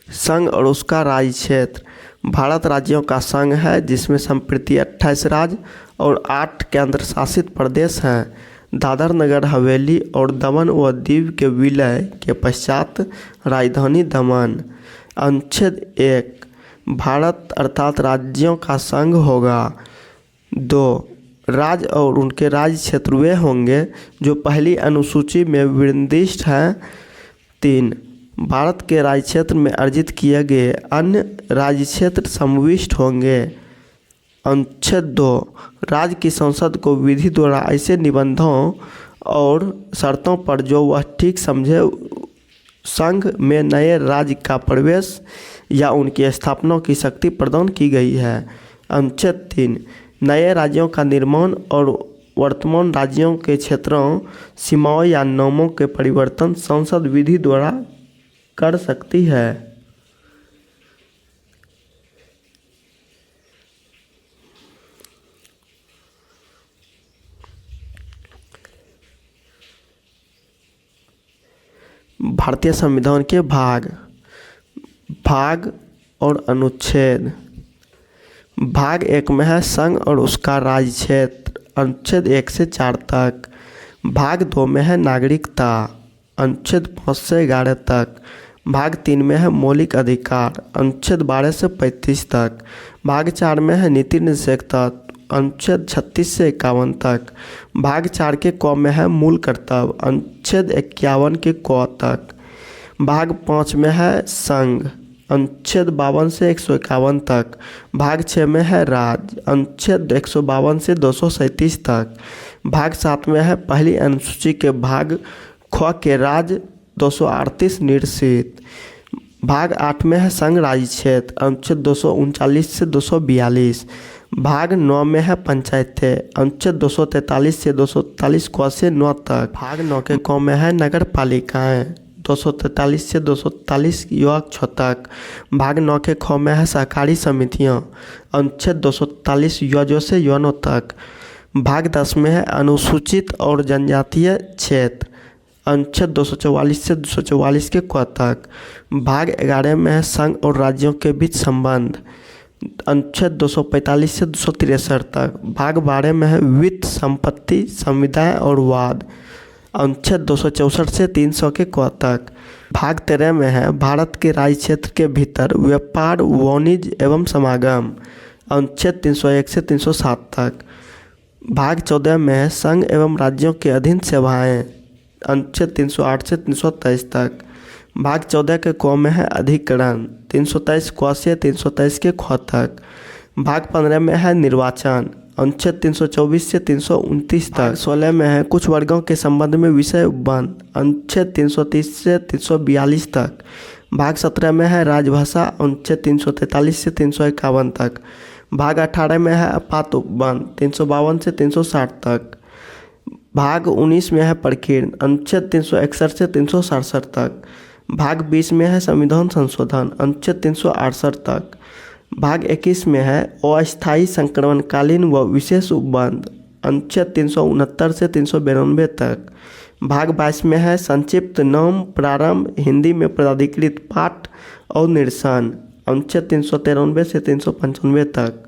संघ और उसका राज्य क्षेत्र। भारत राज्यों का संघ है जिसमें संप्रति 28 राज्य और 8 केंद्र शासित प्रदेश हैं। दादर नगर हवेली और दमन व दीव के विलय के पश्चात राजधानी दमन। अनुच्छेद 1 भारत अर्थात राज्यों का संघ होगा। 2 राज्य और उनके राज्य क्षेत्र वे होंगे जो पहली अनुसूची में निर्दिष्ट हैं। 3 भारत के राज्य क्षेत्र में अर्जित किए गए अन्य राज्य क्षेत्र समाविष्ट होंगे। अनुच्छेद 2 राज्य की संसद को विधि द्वारा ऐसे निबंधों और शर्तों पर जो वह ठीक समझे संघ में नए राज्य का प्रवेश या उनकी स्थापना की शक्ति प्रदान की गई है। अनुच्छेद 3 नए राज्यों का निर्माण और वर्तमान राज्यों के क्षेत्रों, सीमाओं या नामों के परिवर्तन संसद विधि द्वारा कर सकती है। भारतीय संविधान के भाग और अनुच्छेद। भाग 1 में है संघ और उसका राज्य क्षेत्र, अनुच्छेद 1 से 4 तक। भाग 2 में है नागरिकता, अनुच्छेद 5 से 11 तक। भाग 3 में है मौलिक अधिकार, अनुच्छेद 12 से 35 तक। भाग 4 में है नीति निर्देशकता, अनुच्छेद 36 से 51 तक। भाग 4 के क में है मूल कर्तव्य, अनुच्छेद 51 के क तक। भाग 5 में है संघ, अनुच्छेद 52 से 151 तक। भाग 6 में है राज्य, अनुच्छेद 152 से 237 तक। भाग 7 में है पहली अनुसूची के भाग ख के राज्य 238 निर्देशित। भाग 8 में है संघ राज्य क्षेत्र, अनुच्छेद 239 से 242। भाग 9 में है पंचायतें, अनुच्छेद 243 से 243 क से 9 तक। भाग 9 के क में है नगर पालिकाएँ, 243 से 243 योग 6 तक। भाग 9 के ख में है सहकारी समितियां, अनुच्छेद 243 योजों से योनों तक। भाग 10 में है अनुसूचित और जनजातीय क्षेत्र, अनुच्छेद 244 से 244 के क तक। भाग 11 में है संघ और राज्यों के बीच संबंध, अनुच्छेद 245 से 263 तक। भाग 12 में है वित्त, संपत्ति, संविदाएं और वाद, अनुच्छेद 264 से 300 के क तक। भाग 13 में है भारत के राज्य क्षेत्र के भीतर व्यापार, वाणिज्य एवं समागम, अनुच्छेद 301 से 307 तक। भाग 14 में है संघ एवं राज्यों के अधीन सेवाएं, अनुच्छेद 308 से 323 तक। भाग 14 के क में है अधिकरण, 323 क से 323 के ख तक। भाग 15 में है निर्वाचन, अनुच्छेद 324 से 329 तक। 16 में है कुछ वर्गों के संबंध में विषय उपबंध, अनुच्छेद 330 से 342 तक। भाग 17 में है राजभाषा, अनुच्छेद 343 से 351 तक। भाग 18 में है आपात उपबंध, 352 से 360 तक। भाग 19 में है प्रकीर्ण, अनुच्छेद 361 से 367 तक। भाग 20 में है संविधान संशोधन, अनुच्छेद 368 तक। भाग 21 में है अस्थायी संक्रमणकालीन व विशेष उपबंध, अनुच्छेद 369 से 392 तक। भाग 22 में है संक्षिप्त नाम प्रारंभ, हिंदी में प्राधिकृत पाठ और निरसन, अनुच्छेद 393 से 395 तक।